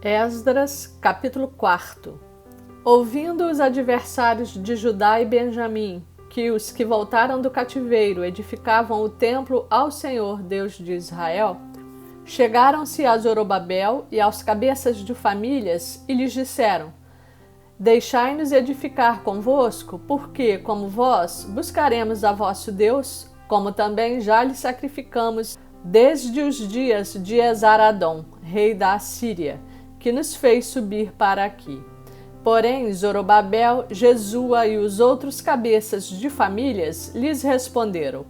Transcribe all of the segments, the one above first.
Esdras, capítulo 4. Ouvindo os adversários de Judá e Benjamim que os que voltaram do cativeiro edificavam o templo ao Senhor, Deus de Israel, chegaram-se a Zorobabel e aos cabeças de famílias e lhes disseram: Deixai-nos edificar convosco, porque, como vós, buscaremos a vosso Deus, como também já lhe sacrificamos desde os dias de Esar-Adom, rei da Assíria, que nos fez subir para aqui. Porém, Zorobabel, Jesua e os outros cabeças de famílias lhes responderam: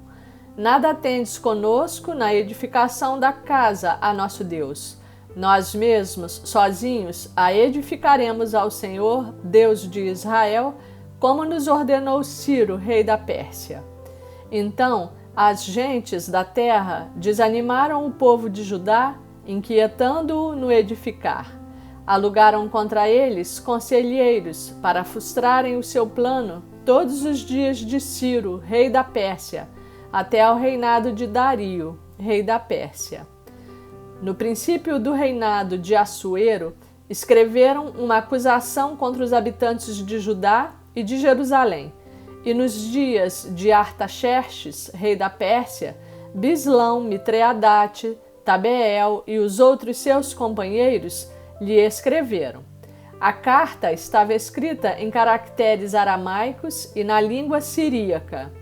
Nada tendes conosco na edificação da casa a nosso Deus. Nós mesmos, sozinhos, a edificaremos ao Senhor, Deus de Israel, como nos ordenou Ciro, rei da Pérsia. Então, as gentes da terra desanimaram o povo de Judá, inquietando-o no edificar. Alugaram contra eles conselheiros para frustrarem o seu plano todos os dias de Ciro, rei da Pérsia, até ao reinado de Dario, rei da Pérsia. No princípio do reinado de Assuero, escreveram uma acusação contra os habitantes de Judá e de Jerusalém. E nos dias de Artaxerxes, rei da Pérsia, Bislão, Mitreadate, Tabeel e os outros seus companheiros lhe escreveram. A carta estava escrita em caracteres aramaicos e na língua siríaca.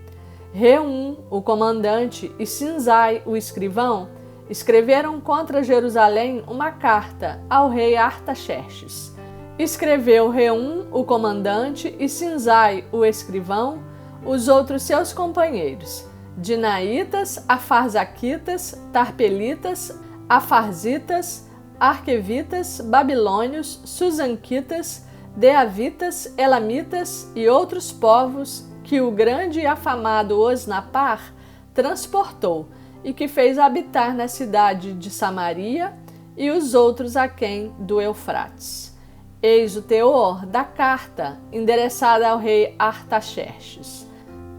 Reum, o comandante, e Sinzai, o escrivão, escreveram contra Jerusalém uma carta ao rei Artaxerxes. Escreveu Reum, o comandante, e Sinzai, o escrivão, os outros seus companheiros, Dinaitas, Afarzaquitas, Tarpelitas, Afarzitas, Arquevitas, Babilônios, Susanquitas, Deavitas, Elamitas e outros povos que o grande e afamado Osnapar transportou e que fez habitar na cidade de Samaria e os outros aquém do Eufrates. Eis o teor da carta endereçada ao rei Artaxerxes.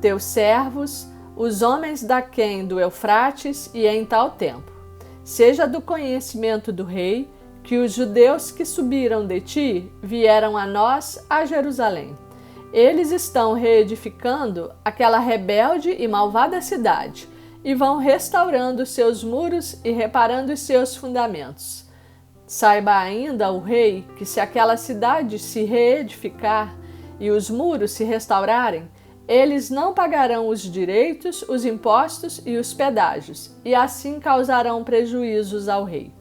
Teus servos, os homens daquém do Eufrates e em tal tempo. Seja do conhecimento do rei que os judeus que subiram de ti vieram a nós a Jerusalém. Eles estão reedificando aquela rebelde e malvada cidade e vão restaurando seus muros e reparando os seus fundamentos. Saiba ainda o rei que se aquela cidade se reedificar e os muros se restaurarem, eles não pagarão os direitos, os impostos e os pedágios, e assim causarão prejuízos ao rei.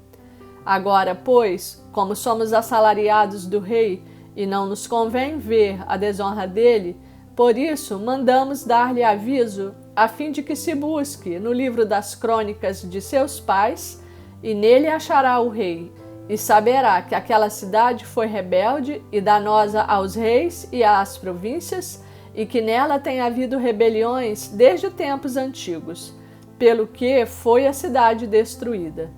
Agora, pois, como somos assalariados do rei e não nos convém ver a desonra dele, por isso mandamos dar-lhe aviso, a fim de que se busque no livro das crônicas de seus pais, e nele achará o rei, e saberá que aquela cidade foi rebelde e danosa aos reis e às províncias, e que nela tem havido rebeliões desde tempos antigos, pelo que foi a cidade destruída.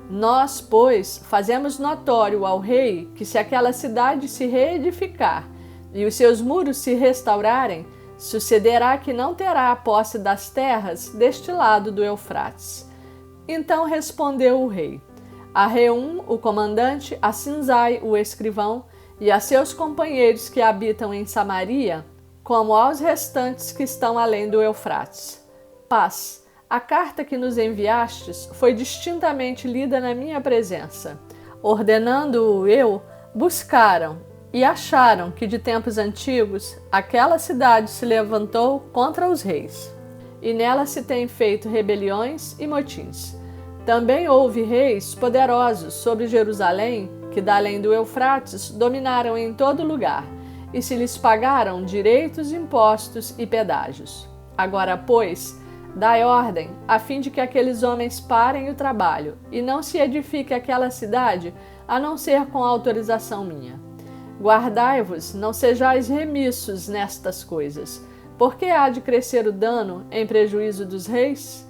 Nós, pois, fazemos notório ao rei que se aquela cidade se reedificar e os seus muros se restaurarem, sucederá que não terá a posse das terras deste lado do Eufrates. Então respondeu o rei: A Reum, o comandante, a Sinzai, o escrivão, e a seus companheiros que habitam em Samaria, como aos restantes que estão além do Eufrates. Paz. A carta que nos enviastes foi distintamente lida na minha presença. Ordenando-o eu, buscaram e acharam que de tempos antigos aquela cidade se levantou contra os reis, e nela se têm feito rebeliões e motins. Também houve reis poderosos sobre Jerusalém, que da além do Eufrates dominaram em todo lugar, e se lhes pagaram direitos, impostos e pedágios. Agora, pois, dai ordem, a fim de que aqueles homens parem o trabalho, e não se edifique aquela cidade, a não ser com autorização minha. Guardai-vos, não sejais remissos nestas coisas, porque há de crescer o dano em prejuízo dos reis?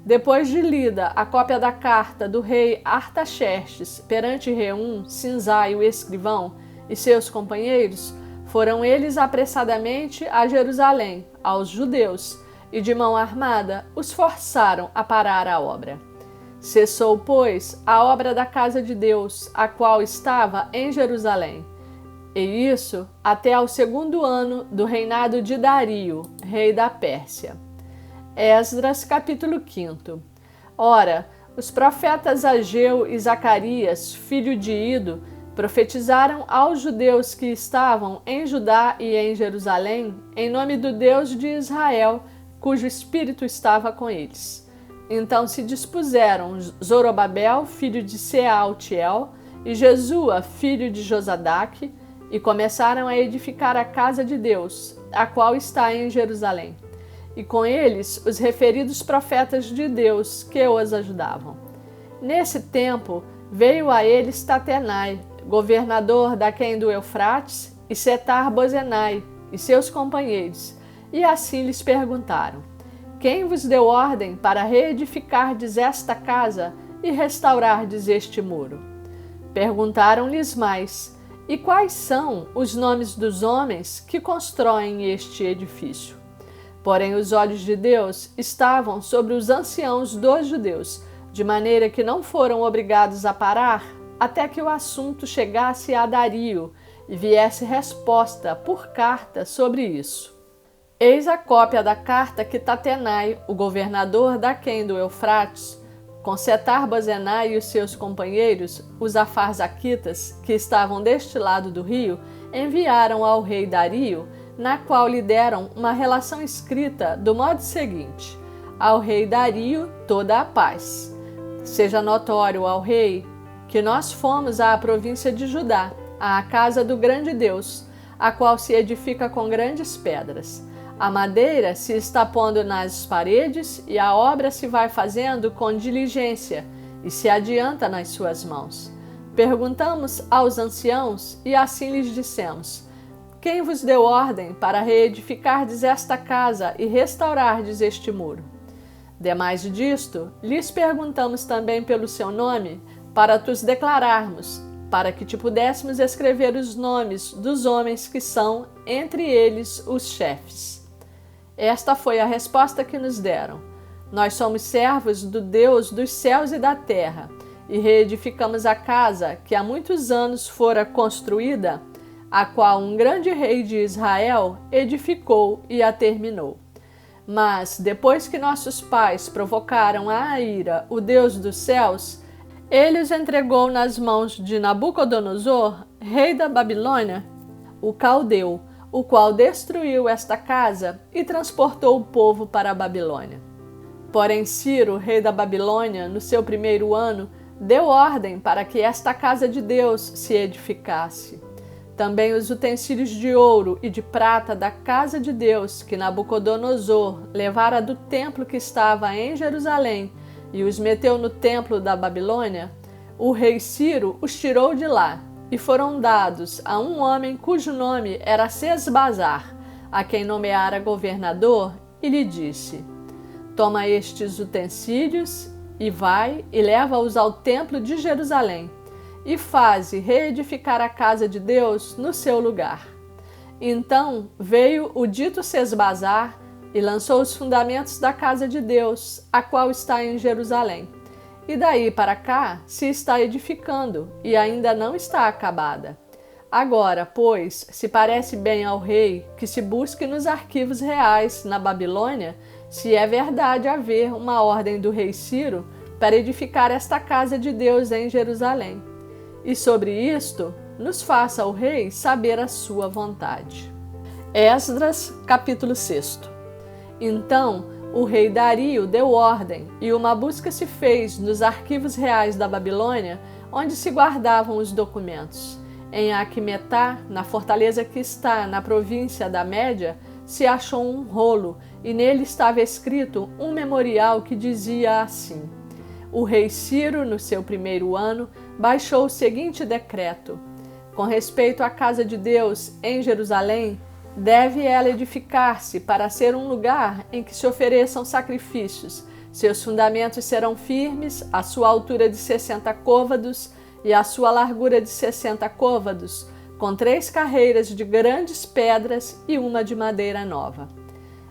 Depois de lida a cópia da carta do rei Artaxerxes perante Reum, Sinzai, o escrivão, e seus companheiros, foram eles apressadamente a Jerusalém, aos judeus, e de mão armada os forçaram a parar a obra. Cessou, pois, a obra da casa de Deus, a qual estava em Jerusalém. E isso até ao 2º ano do reinado de Dario, rei da Pérsia. Esdras, capítulo 5. Ora, os profetas Ageu e Zacarias, filho de Ido, profetizaram aos judeus que estavam em Judá e em Jerusalém, em nome do Deus de Israel, cujo espírito estava com eles. Então se dispuseram Zorobabel, filho de Sealtiel, e Jesua, filho de Josadaque, e começaram a edificar a casa de Deus, a qual está em Jerusalém. E com eles os referidos profetas de Deus que os ajudavam. Nesse tempo veio a eles Tatenai, governador daquém do Eufrates, e Setar-Bozenai, e seus companheiros, e assim lhes perguntaram: quem vos deu ordem para reedificardes esta casa e restaurardes este muro? Perguntaram-lhes mais: e quais são os nomes dos homens que constroem este edifício? Porém, os olhos de Deus estavam sobre os anciãos dos judeus, de maneira que não foram obrigados a parar até que o assunto chegasse a Dario e viesse resposta por carta sobre isso. Eis a cópia da carta que Tatenai, o governador daquém do Eufrates, com Setar-Bozenai e os seus companheiros, os afarzaquitas, que estavam deste lado do rio, enviaram ao rei Dario, na qual lhe deram uma relação escrita do modo seguinte: ao rei Dario toda a paz. Seja notório ao rei que nós fomos à província de Judá, à casa do grande Deus, a qual se edifica com grandes pedras. A madeira se está pondo nas paredes e a obra se vai fazendo com diligência e se adianta nas suas mãos. Perguntamos aos anciãos e assim lhes dissemos: quem vos deu ordem para reedificardes esta casa e restaurardes este muro? Demais disto, lhes perguntamos também pelo seu nome, para tus declararmos, para que te pudéssemos escrever os nomes dos homens que são, entre eles, os chefes. Esta foi a resposta que nos deram: nós somos servos do Deus dos céus e da terra, e reedificamos a casa que há muitos anos fora construída, a qual um grande rei de Israel edificou e a terminou. Mas, depois que nossos pais provocaram à ira o Deus dos céus, ele os entregou nas mãos de Nabucodonosor, rei da Babilônia, o caldeu, o qual destruiu esta casa e transportou o povo para a Babilônia. Porém, Ciro, rei da Babilônia, no seu 1º ano, deu ordem para que esta casa de Deus se edificasse. Também os utensílios de ouro e de prata da casa de Deus que Nabucodonosor levara do templo que estava em Jerusalém e os meteu no templo da Babilônia, o rei Ciro os tirou de lá e foram dados a um homem cujo nome era Sesbazar, a quem nomeara governador, e lhe disse: toma estes utensílios e vai e leva-os ao templo de Jerusalém e faze reedificar a casa de Deus no seu lugar. Então veio o dito Sesbazar e lançou os fundamentos da casa de Deus, a qual está em Jerusalém. E daí para cá se está edificando e ainda não está acabada. Agora, pois, se parece bem ao rei que se busque nos arquivos reais na Babilônia se é verdade haver uma ordem do rei Ciro para edificar esta casa de Deus em Jerusalém. E sobre isto nos faça o rei saber a sua vontade. Esdras, capítulo 6. Então o rei Dario deu ordem e uma busca se fez nos arquivos reais da Babilônia, onde se guardavam os documentos. Em Aquimedá, na fortaleza que está na província da Média, se achou um rolo e nele estava escrito um memorial que dizia assim: o rei Ciro, no seu 1º ano, baixou o seguinte decreto: com respeito à casa de Deus em Jerusalém, deve ela edificar-se para ser um lugar em que se ofereçam sacrifícios. Seus fundamentos serão firmes, a sua altura de 60 côvados e a sua largura de 60 côvados, com 3 carreiras de grandes pedras e uma de madeira nova.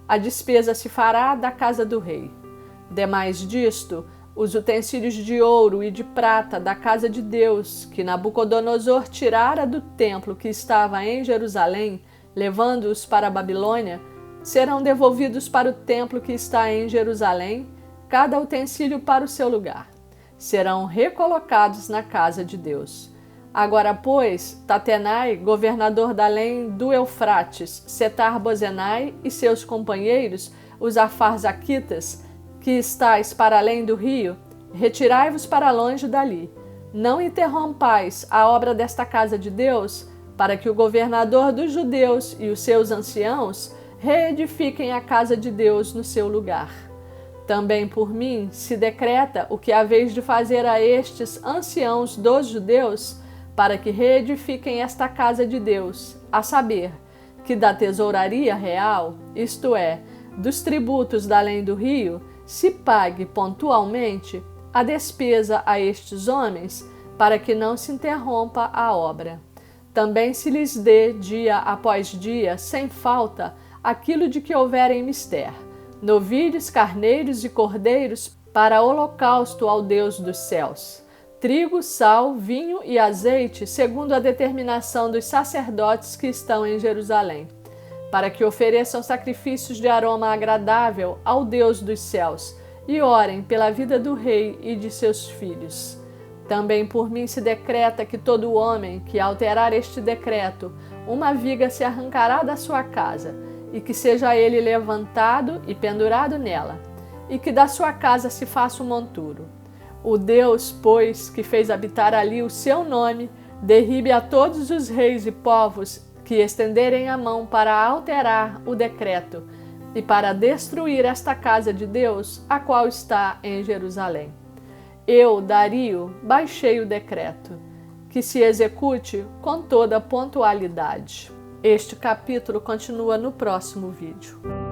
A despesa se fará da casa do rei. Demais disto, os utensílios de ouro e de prata da casa de Deus, que Nabucodonosor tirara do templo que estava em Jerusalém, levando-os para a Babilônia, serão devolvidos para o templo que está em Jerusalém, cada utensílio para o seu lugar. Serão recolocados na casa de Deus. Agora, pois, Tatenai, governador da além do Eufrates, Setar-Bozenai e seus companheiros, os Afarzaquitas, que estáis para além do rio, retirai-vos para longe dali. Não interrompais a obra desta casa de Deus, para que o governador dos judeus e os seus anciãos reedifiquem a casa de Deus no seu lugar. Também por mim se decreta o que haveis de fazer a estes anciãos dos judeus, para que reedifiquem esta casa de Deus, a saber, que da tesouraria real, isto é, dos tributos da além do rio, se pague pontualmente a despesa a estes homens, para que não se interrompa a obra. Também se lhes dê, dia após dia, sem falta, aquilo de que houverem mister, novilhos, carneiros e cordeiros, para holocausto ao Deus dos céus, trigo, sal, vinho e azeite, segundo a determinação dos sacerdotes que estão em Jerusalém, para que ofereçam sacrifícios de aroma agradável ao Deus dos céus e orem pela vida do rei e de seus filhos. Também por mim se decreta que todo homem que alterar este decreto, uma viga se arrancará da sua casa, e que seja ele levantado e pendurado nela, e que da sua casa se faça um monturo. O Deus, pois, que fez habitar ali o seu nome, derribe a todos os reis e povos que estenderem a mão para alterar o decreto e para destruir esta casa de Deus, a qual está em Jerusalém. Eu, Dario, baixei o decreto, que se execute com toda pontualidade. Este capítulo continua no próximo vídeo.